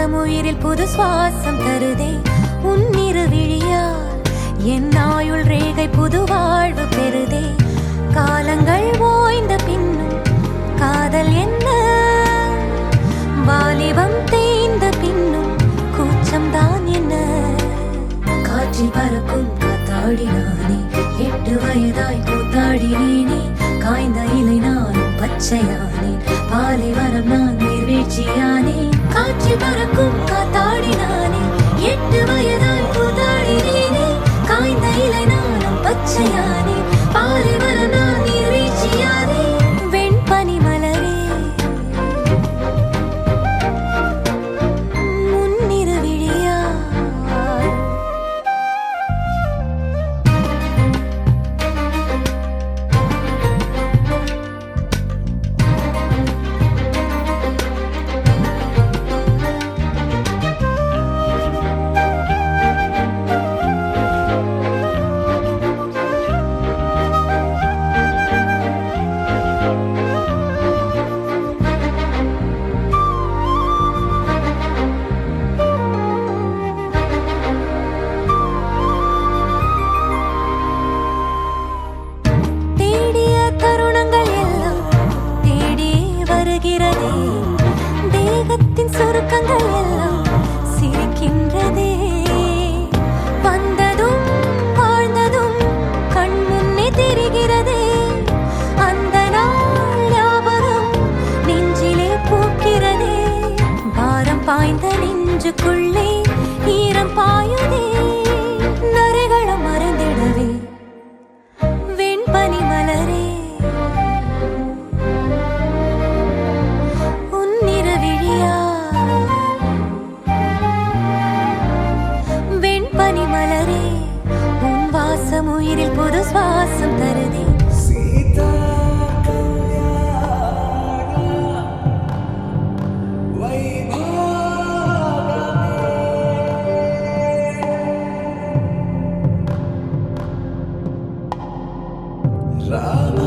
வாசம் உயிரில் புது சுவாசம் தருதே உன்னிரு விழியால் என் ஆயுள் ரேகை புது வாழ்வு பெறுதே காலங்கள் ஓய்ந்த பின்னும் காதல் என்ன வாலிபம் தேய்ந்த பின்னும் கூச்சம் தான் என்ன காற்றில் பறக்கும் காத்தாடினானே 8 வயதாய் கூத்தாடினேனே காய்ந்த இலை நானும் பச்சையானேன் பாலைவனம் நான் நீர்வீழ்ச்சியானேன் காற்றில் பறக்கும் காத்தாடினானே 8 வயதாய் கூத்தாடினேனே காய்ந்த இலை நானும் பச்சையானேன் பாலைவனம் நான் நீர்வீழ்ச்சியானேன் வெண்பனி மலரே முன்னிரு விழியால் தேகத்தின் சுருக்கங்கள் எல்லாம் சிரிக்கின்றதே வந்ததும் வாழ்ந்ததும் கண் முன்னே தெரிகிறதே அந்த நாள் ஞாபகம் நெஞ்சிலே பூக்கிறதே பாரம் பாய்ந்த நெஞ்சுக்குள்ளே ஈரம் பாயுதே நரைகளும் மறந்திடவே வெண்பனி மலரே பனிமலரே உன் வாசம் உயிரில் புது சுவாசம் தருதே சீதா கல்யாண